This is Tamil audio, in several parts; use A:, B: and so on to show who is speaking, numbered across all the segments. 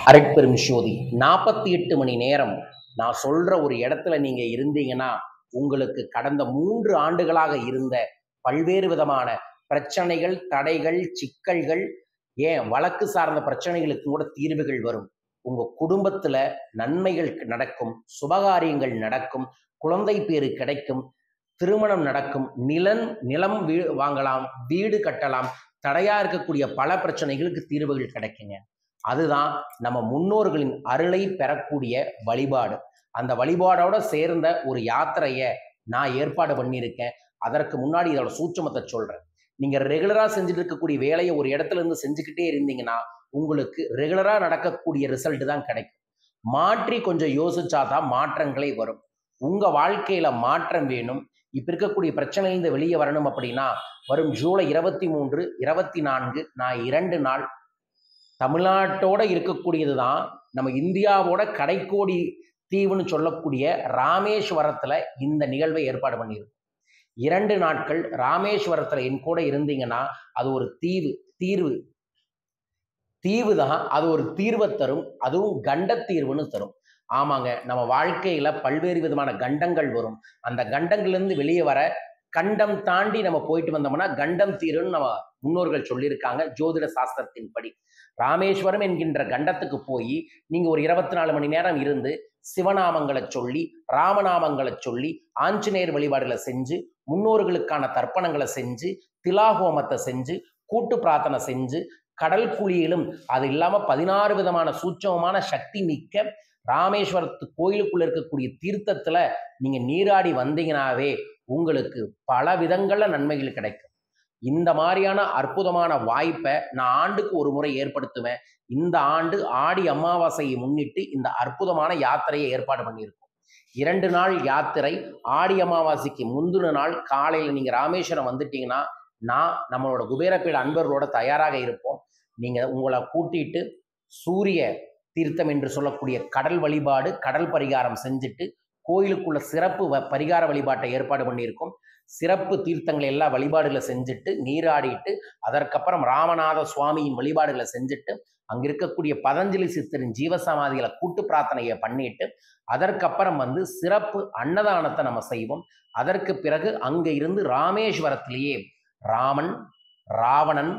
A: அருட்பெரும் ஜோதி 48 மணி நேரம் நான் சொல்ற ஒரு இடத்துல நீங்க இருந்தீங்கன்னா உங்களுக்கு கடந்த 3 ஆண்டுகளாக இருந்த பல்வேறு விதமான பிரச்சனைகள், தடைகள், சிக்கல்கள், ஏன் வழக்கு சார்ந்த பிரச்சனைகளுக்கு கூட தீர்வுகள் வரும். உங்க குடும்பத்துல நன்மைகள் நடக்கும், சுபகாரியங்கள் நடக்கும், குழந்தை பேரு கிடைக்கும், திருமணம் நடக்கும், நிலம் வாங்கலாம், வீடு கட்டலாம், தடையா இருக்கக்கூடிய பல பிரச்சனைகளுக்கு தீர்வுகள் கிடைக்குங்க. அதுதான் நம்ம முன்னோர்களின் அருளை பெறக்கூடிய வழிபாடு. அந்த வழிபாடோட சேர்ந்த ஒரு யாத்திரையை நான் ஏற்பாடு பண்ணியிருக்கேன். அதற்கு முன்னாடி இதோட சூட்சமத்தை சொல்றேன். நீங்க ரெகுலரா செஞ்சுட்டு இருக்கக்கூடிய வேலையை ஒரு இடத்துல இருந்து செஞ்சுக்கிட்டே இருந்தீங்கன்னா உங்களுக்கு ரெகுலரா நடக்கக்கூடிய ரிசல்ட் தான் கிடைக்கும். மாற்றி கொஞ்சம் யோசிச்சாதான் மாற்றங்களே வரும். உங்க வாழ்க்கையில மாற்றம் வேணும், இப்ப இருக்கக்கூடிய பிரச்சனையிலிருந்து வெளியே வரணும் அப்படின்னா வரும் ஜூலை 23, 24 நான் 2 நாள் தமிழ்நாட்டோட இருக்கக்கூடியது தான் நம்ம இந்தியாவோட கடைக்கோடி தீவுன்னு சொல்லக்கூடிய ராமேஸ்வரத்துல இந்த நிகழ்வை ஏற்பாடு பண்ணியிருக்கோம். 2 நாட்கள் ராமேஸ்வரத்துல என் கூட இருந்தீங்கன்னா அது ஒரு தீவு தான். அது ஒரு தீர்வை தரும், அதுவும் கண்ட தீர்வுன்னு தரும். ஆமாங்க, நம்ம வாழ்க்கையில பல்வேறு விதமான கண்டங்கள் வரும். அந்த கண்டங்கள்லேருந்து வெளியே வர கண்டம் தாண்டி நம்ம போயிட்டு வந்தோம்னா கண்டம் தீருன்னு நம்ம முன்னோர்கள் சொல்லியிருக்காங்க. ஜோதிட சாஸ்திரத்தின்படி ராமேஸ்வரம் என்கின்ற கண்டத்துக்கு போய் நீங்க ஒரு 24 மணி நேரம் இருந்து சிவநாமங்களை சொல்லி, ராமநாமங்களை சொல்லி, ஆஞ்சநேயர் வழிபாடுகளை செஞ்சு, முன்னோர்களுக்கான தர்ப்பணங்களை செஞ்சு, திலாகோமத்தை செஞ்சு, கூட்டு பிரார்த்தனை செஞ்சு, கடல் குளியிலும் அது இல்லாம 16 விதமான சூட்சமமான சக்தி மிக்க ராமேஸ்வரத்து கோயிலுக்குள்ள இருக்கக்கூடிய தீர்த்தத்துல நீங்க நீராடி வந்தீங்கன்னாவே உங்களுக்கு பல விதங்கள்ல நன்மைகள் கிடைக்கும். இந்த மாதிரியான அற்புதமான வாய்ப்பை நான் ஆண்டுக்கு ஒரு முறை ஏற்படுத்துவேன். இந்த ஆண்டு ஆடி அமாவாசையை முன்னிட்டு இந்த அற்புதமான யாத்திரையை ஏற்பாடு பண்ணியிருக்கோம். 2 நாள் யாத்திரை. ஆடி அமாவாசைக்கு முந்தின நாள் காலையில் நீங்க ராமேஸ்வரம் வந்துட்டீங்கன்னா நம்மளோட குபேரப்பீட அன்பர்களோட தயாராக இருப்போம். நீங்க உங்களை கூட்டிட்டு சூரிய தீர்த்தம் என்று சொல்லக்கூடிய கடல் வழிபாடு, கடல் பரிகாரம் செஞ்சுட்டு கோயிலுக்குள்ள சிறப்பு பரிகார வழிபாட்டை ஏற்பாடு பண்ணியிருக்கோம். சிறப்பு தீர்த்தங்களை எல்லா வழிபாடுகளை செஞ்சுட்டு நீராடிட்டு அதற்கப்புறம் ராமநாத சுவாமியின் வழிபாடுகளை செஞ்சுட்டு அங்க இருக்கக்கூடிய பதஞ்சலி சித்தரின் ஜீவசமாதிகளை கூட்டு பிரார்த்தனையை பண்ணிட்டு அதற்கப்புறம் சிறப்பு அன்னதானத்தை நம்ம செய்வோம். அதற்கு பிறகு அங்க இருந்து ராமேஸ்வரத்திலேயே ராமன், ராவணன்,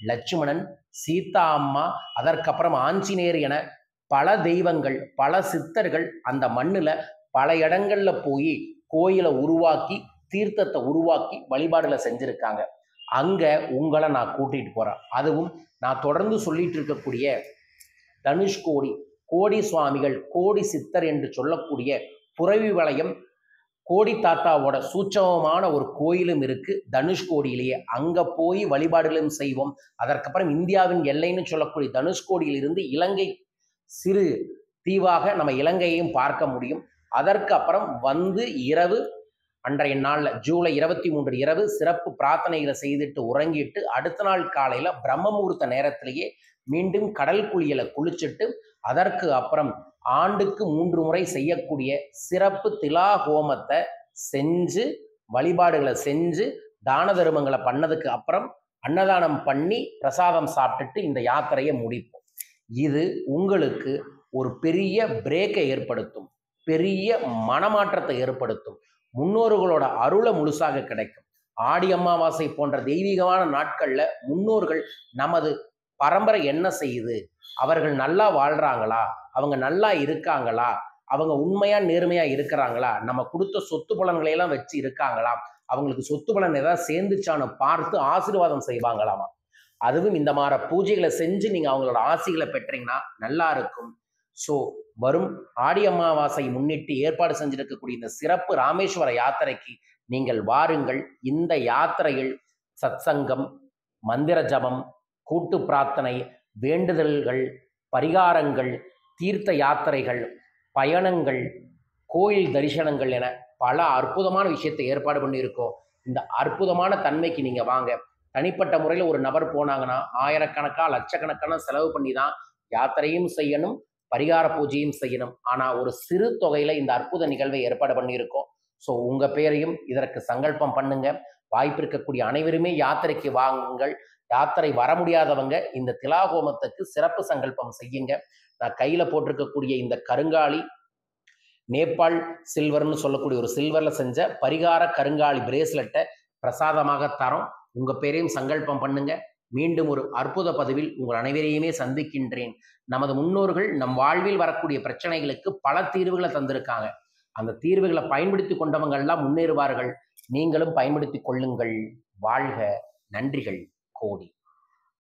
A: லட்சுமணன், சீதா அம்மா, அதற்கப்புறம் ஆஞ்சநேயர் என பல தெய்வங்கள், பல சித்தர்கள் அந்த மண்ணுல பல இடங்கள்ல போய் கோயிலை உருவாக்கி, தீர்த்தத்தை உருவாக்கி வழிபாடுகளை செஞ்சிருக்காங்க. அங்க உங்களை நான் கூட்டிட்டு போறேன். அதுவும் நான் தொடர்ந்து சொல்லிட்டு இருக்கக்கூடிய தனுஷ்கோடி கோடி சுவாமிகள், கோடி சித்தர் என்று சொல்லக்கூடிய புரவி வளையம் கோடி தாத்தாவோட சூட்சமமான ஒரு கோயிலும் இருக்கு தனுஷ்கோடியிலேயே. அங்க போய் வழிபாடுகளும் செய்வோம். அதற்கப்புறம் இந்தியாவின் எல்லைன்னு சொல்லக்கூடிய தனுஷ்கோடியில் இருந்து இலங்கை சிறு தீவாக நம்ம இலங்கையையும் பார்க்க முடியும். அதற்கு அப்புறம் இரவு அன்றைய நாள்ல ஜூலை 23 இரவு சிறப்பு பிரார்த்தனைகளை செய்துட்டு உறங்கிட்டு அடுத்த நாள் காலையில பிரம்ம முகூர்த்த நேரத்திலேயே மீண்டும் கடல் குளியலை குளிச்சுட்டு அதற்கு அப்புறம் ஆண்டுக்கு 3 முறை செய்யக்கூடிய சிறப்பு திலா ஹோமத்தை செஞ்சு வழிபாடுகளை செஞ்சு தான தர்மங்களை பண்ணதுக்கு அப்புறம் அன்னதானம் பண்ணி பிரசாதம் சாப்பிட்டுட்டு இந்த யாத்திரையை முடிப்போம். இது உங்களுக்கு ஒரு பெரிய பிரேக்கை ஏற்படுத்தும், பெரிய மனமாற்றத்தை ஏற்படுத்தும், முன்னோர்களோட அருளை முழுசாக கிடைக்கும். ஆடி அமாவாசை போன்ற தெய்வீகமான நாட்கள்ல முன்னோர்கள் நமது பரம்பரை என்ன செய்யுது, அவர்கள் நல்லா வாழ்றாங்களா, அவங்க நல்லா இருக்காங்களா, அவங்க உண்மையா நேர்மையா இருக்கிறாங்களா, நம்ம கொடுத்த சொத்து பலன்களை எல்லாம் வச்சு இருக்காங்களா, அவங்களுக்கு சொத்து பலன் ஏதாவது சேர்ந்துச்சான்னு பார்த்து ஆசீர்வாதம் செய்வாங்களாமா. அதுவும் இந்த மாதிரி பூஜைகளை செஞ்சு நீங்க அவங்களோட ஆசிகளை பெற்றீங்கன்னா நல்லா இருக்கும். ஸோ வரும் ஆடி அமாவாசை முன்னிட்டு ஏற்பாடு செஞ்சிருக்கக்கூடிய இந்த சிறப்பு ராமேஸ்வர யாத்திரைக்கு நீங்கள் வாருங்கள். இந்த யாத்திரையில் சத்சங்கம், மந்திர ஜபம், கூட்டு பிரார்த்தனை, வேண்டுதல்கள், பரிகாரங்கள், தீர்த்த யாத்திரைகள், பயணங்கள், கோயில் தரிசனங்கள் என பல அற்புதமான விஷயத்தை ஏற்பாடு பண்ணியிருக்கோம். இந்த அற்புதமான தன்மைக்கு நீங்க வாங்க. தனிப்பட்ட முறையில் ஒரு நபர் போனாங்கன்னா ஆயிரக்கணக்கான லட்சக்கணக்கான செலவு பண்ணி தான் யாத்திரையும் செய்யணும், பரிகார பூஜையும் செய்யணும். ஆனா ஒரு சிறு தொகையில இந்த அற்புத நிகழ்வை ஏற்பாடு பண்ணியிருக்கோம். ஸோ உங்க பேரையும் இதற்கு சங்கல்பம் பண்ணுங்க. வாய்ப்பு இருக்கக்கூடிய அனைவருமே யாத்திரைக்கு வாங்குங்கள். யாத்திரை வர முடியாதவங்க இந்த திலாகோமத்துக்கு சிறப்பு சங்கல்பம் செய்யுங்க. நான் கையில போட்டிருக்கக்கூடிய இந்த கருங்காலி நேபாள் சில்வர்னு சொல்லக்கூடிய ஒரு சில்வர்ல செஞ்ச பரிகார கருங்காலி பிரேஸ்லெட்டை பிரசாதமாக தரோம். உங்க பேரையும் சங்கல்பம் பண்ணுங்க. மீண்டும் ஒரு அற்புத பதிவில் உங்கள் அனைவரையுமே சந்திக்கின்றேன். நமது முன்னோர்கள் நம் வாழ்வில் வரக்கூடிய பிரச்சனைகளுக்கு பல தீர்வுகளை தந்திருக்காங்க. அந்த தீர்வுகளை பயன்படுத்தி கொண்டவங்க எல்லாம் முன்னேறுவார்கள். நீங்களும் பயன்படுத்திக் கொள்ளுங்கள். வாழ்க. நன்றிகள் கோடி.